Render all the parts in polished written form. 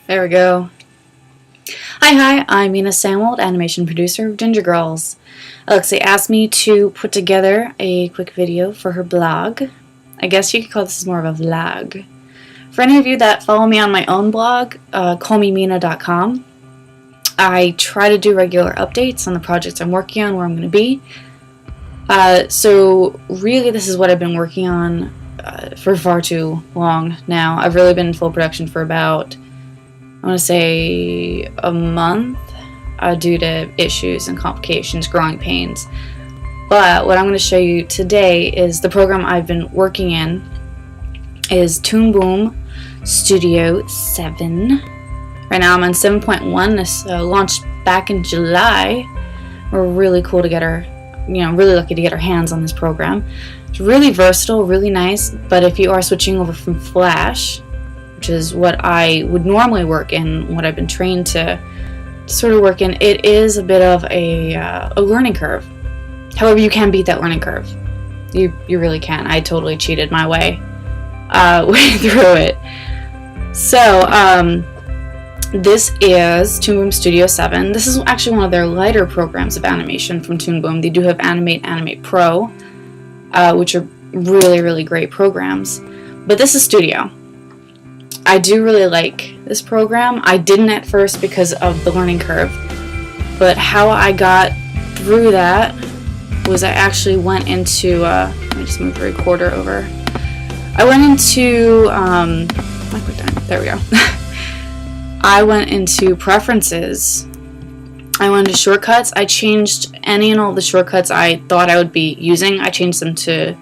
There we go. Hi, I'm Mina Sanwald, animation producer of Ginger Girls. Alexia asked me to put together a quick video for her blog. I guess you could call this more of a vlog. For any of you that follow me on my own blog, callmemina.com, I try to do regular updates on the projects I'm working on, where I'm going to be. So really this is what I've been working on for far too long now. I've really been in full production for about, I want to say, a month due to issues and complications, growing pains. But what I'm going to show you today is the program I've been working in is Toon Boom Studio 7. Right now I'm on 7.1. This launched back in July. We're really cool to get our, really lucky to get our hands on this program. It's really versatile, really nice, but if you are switching over from Flash, which is what I would normally work in, what I've been trained to sort of work in, it is a bit of a learning curve. However, you can beat that learning curve. You really can. I totally cheated my way through it. So, this is Toon Boom Studio 7. This is actually one of their lighter programs of animation from Toon Boom. They do have Animate Pro, which are really, really great programs. But this is Studio. I do really like this program. I didn't at first because of the learning curve, but how I got through that was I actually went into, let me just move the recorder over. I went into, there we go. I went into preferences. I went into shortcuts. I changed any and all the shortcuts I thought I would be using. I changed them to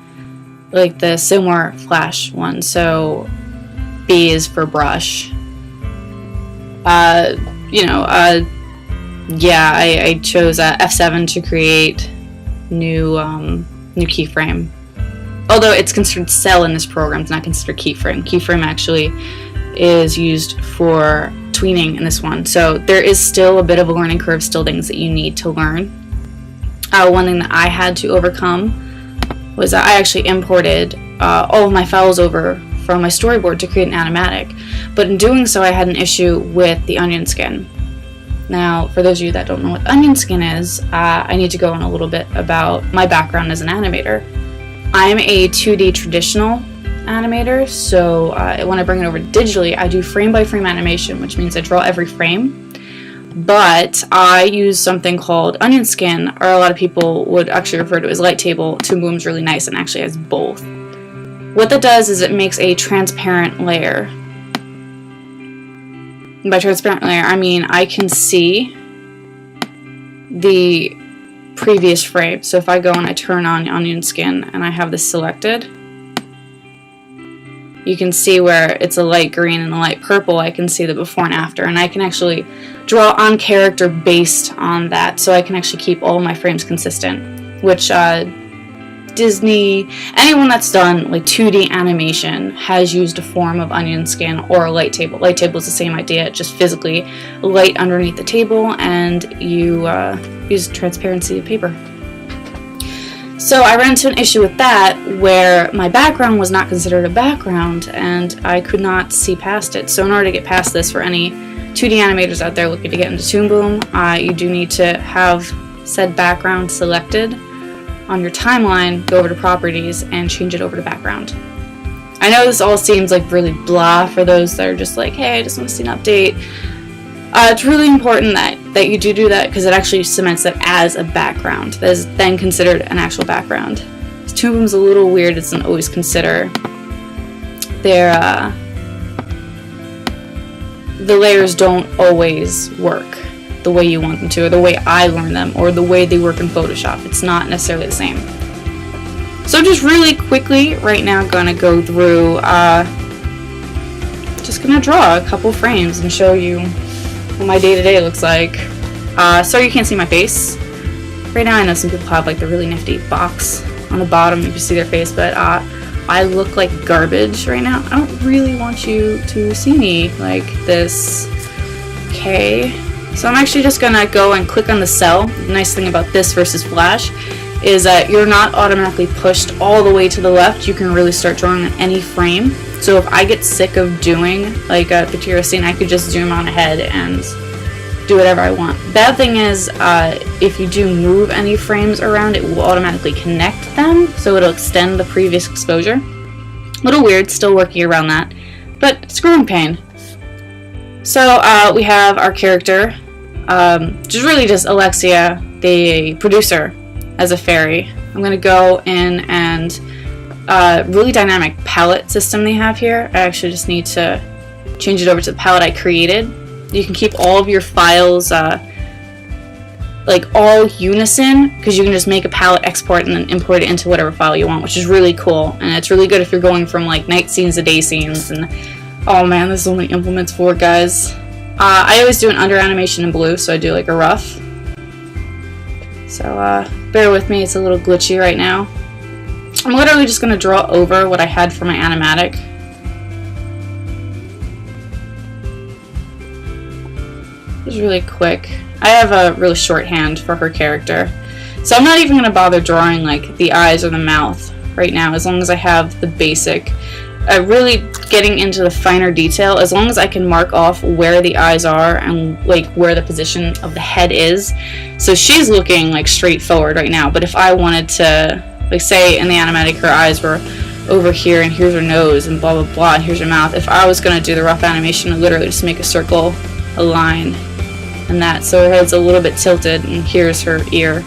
like the similar Flash one. So B is for brush. I chose F7 to create new keyframe. Although it's considered cell in this program, it's not considered keyframe. Keyframe actually is used for tweening in this one. So there is still a bit of a learning curve, still things that you need to learn. One thing that I had to overcome was that I actually imported all of my files over from my storyboard to create an animatic. But in doing so, I had an issue with the onion skin. Now, for those of you that don't know what onion skin is, I need to go on a little bit about my background as an animator. I'm a 2D traditional animator, so when I bring it over digitally, I do frame-by-frame animation, which means I draw every frame. But I use something called onion skin, or a lot of people would actually refer to it as light table. Toon Boom's really nice and actually has both. What that does is it makes a transparent layer. And by transparent layer, I mean I can see the previous frame. So if I go and I turn on onion skin and I have this selected, you can see where it's a light green and a light purple. I can see the before and after, and I can actually draw on character based on that, so I can actually keep all of my frames consistent, which Disney, anyone that's done like 2D animation has used a form of onion skin or a light table. Light table is the same idea, just physically light underneath the table, and you use transparency of paper. So I ran into an issue with that where my background was not considered a background and I could not see past it. So in order to get past this, for any 2D animators out there looking to get into Toon Boom, you do need to have said background selected on your timeline, go over to properties and change it over to background. I know this all seems like really blah for those that are just like, hey, I just want to see an update. It's really important that you do that, because it actually cements that as a background that is then considered an actual background. Toon Boom's a little weird. It doesn't always consider the layers don't always work the way you want them to, or the way I learn them, or the way they work in Photoshop. It's not necessarily the same. So just really quickly right now, gonna go through, just gonna draw a couple frames and show you what my day-to-day looks like. Sorry you can't see my face right now. I know some people have like the really nifty box on the bottom, you can see their face, but I look like garbage right now. I don't really want you to see me like this. Okay, so I'm actually just gonna go and click on the cell. The nice thing about this versus Flash is that you're not automatically pushed all the way to the left. You can really start drawing on any frame. So if I get sick of doing like a particular scene, I could just zoom on ahead and do whatever I want. Bad thing is, if you do move any frames around, it will automatically connect them, so it'll extend the previous exposure. A little weird, still working around that, but it's growing pain. So we have our character, which is really just Alexia, the producer, as a fairy. I'm going to go in and really dynamic palette system they have here. I actually just need to change it over to the palette I created. You can keep all of your files like all unison, because you can just make a palette, export, and then import it into whatever file you want, which is really cool. And it's really good if you're going from like night scenes to day scenes. And oh man, this is only implements for it, guys. I always do an under animation in blue, so I do like a rough. So bear with me, it's a little glitchy right now. I'm literally just going to draw over what I had for my animatic. It's really quick. I have a really short hand for her character, so I'm not even going to bother drawing like the eyes or the mouth right now, as long as I have the basic. Really getting into the finer detail, as long as I can mark off where the eyes are and like where the position of the head is. So she's looking like straight forward right now, but if I wanted to, like say in the animatic her eyes were over here and here's her nose and blah blah blah and here's her mouth, if I was going to do the rough animation, I'd literally just make a circle, a line, and that, so her head's a little bit tilted and here's her ear.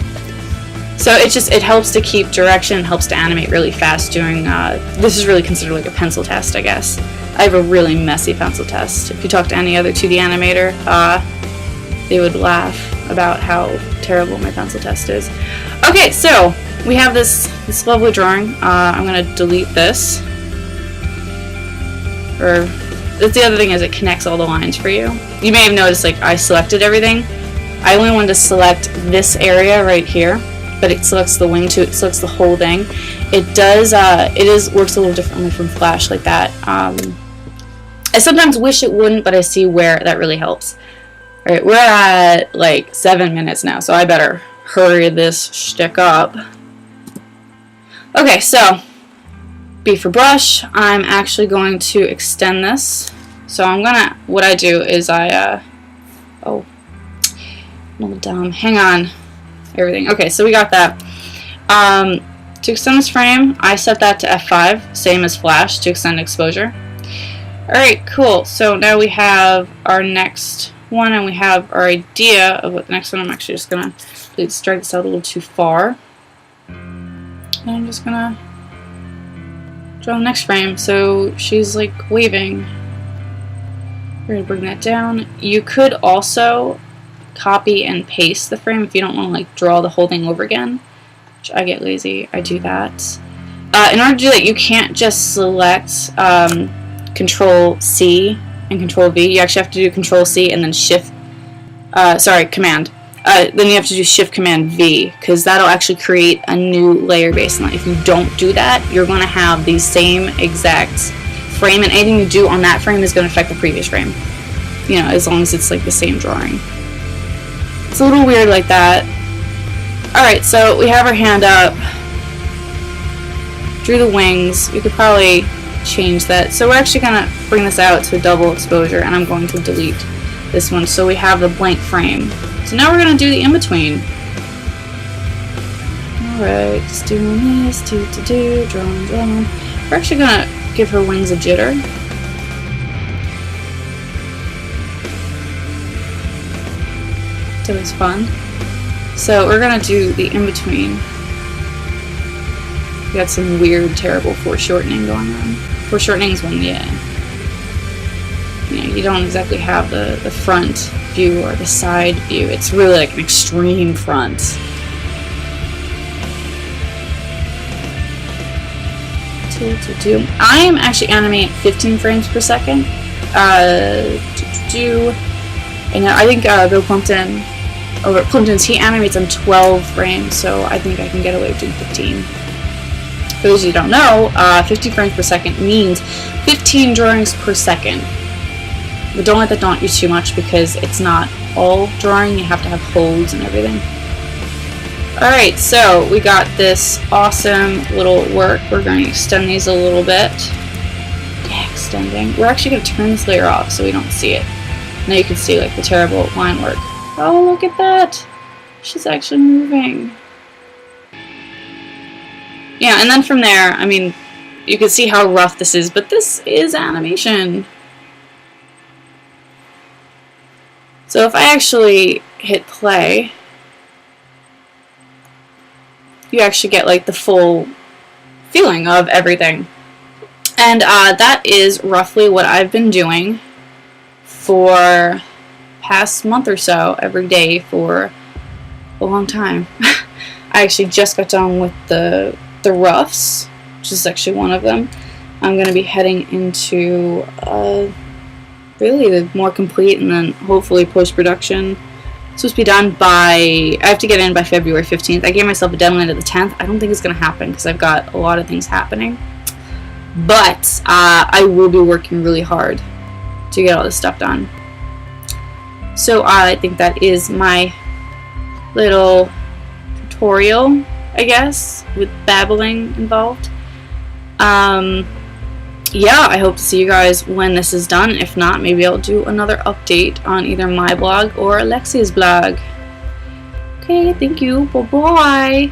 So it helps to keep direction, helps to animate really fast doing, this is really considered like a pencil test, I guess. I have a really messy pencil test. If you talk to any other 2D animator, they would laugh about how terrible my pencil test is. Okay, so we have this lovely drawing. I'm going to delete this. That's the other thing, is it connects all the lines for you. You may have noticed like I selected everything. I only wanted to select this area right here, but it selects the wing too, it selects the whole thing. It does, works a little differently from Flash like that. I sometimes wish it wouldn't, but I see where that really helps. Alright, we're at like 7 minutes now, so I better hurry this shtick up. Okay, so, B for brush, I'm actually going to extend this. So what I do is oh, I'm a little dumb, hang on. Everything. Okay, so we got that. To extend this frame, I set that to F5, same as Flash, to extend exposure. Alright, cool. So now we have our next one, and we have our idea of what the next one. I'm actually just going to drag this out a little too far. And I'm just going to draw the next frame. So she's like waving. We're going to bring that down. You could also copy and paste the frame if you don't want to like draw the whole thing over again, which I get lazy, I do that. In order to do that, you can't just select Control C and Control V. You actually have to do Control C and then Command. Then you have to do Shift Command V, because that'll actually create a new layer based on that. If you don't do that, you're going to have the same exact frame, and anything you do on that frame is going to affect the previous frame. You know, as long as it's like the same drawing. It's a little weird like that. Alright, so we have our hand up. Drew the wings. We could probably change that. So we're actually going to bring this out to a double exposure, and I'm going to delete this one so we have the blank frame. So now we're going to do the in-between. Alright, just doing this, drawing. We're actually going to give her wings a jitter. It was fun. So we're gonna do the in-between. We got some weird, terrible foreshortening going on. Foreshortening is when you don't exactly have the front view or the side view. It's really like an extreme front. I am actually animating 15 frames per second. And I think Bill Plimpton, over at Plimpton's, he animates on 12 frames, so I think I can get away with doing 15. For those of you who don't know, 15 frames per second means 15 drawings per second. But don't let that daunt you too much, because it's not all drawing, you have to have holds and everything. Alright, so we got this awesome little work. We're going to extend these a little bit. Yeah, extending. We're actually going to turn this layer off so we don't see it. Now you can see like the terrible line work. Oh, look at that! She's actually moving. Yeah, and then from there, I mean, you can see how rough this is, but this is animation. So if I actually hit play, you actually get like the full feeling of everything. And that is roughly what I've been doing for past month or so, every day for a long time. I actually just got done with the roughs, which is actually one of them. I'm going to be heading into really the more complete, and then hopefully post-production. It's supposed to be done by, I have to get in by February 15th. I gave myself a deadline of the 10th. I don't think it's going to happen because I've got a lot of things happening. But I will be working really hard to get all this stuff done. So I think that is my little tutorial, I guess, with babbling involved. Yeah, I hope to see you guys when this is done. If not, maybe I'll do another update on either my blog or Alexia's blog. Okay, thank you. Bye-bye.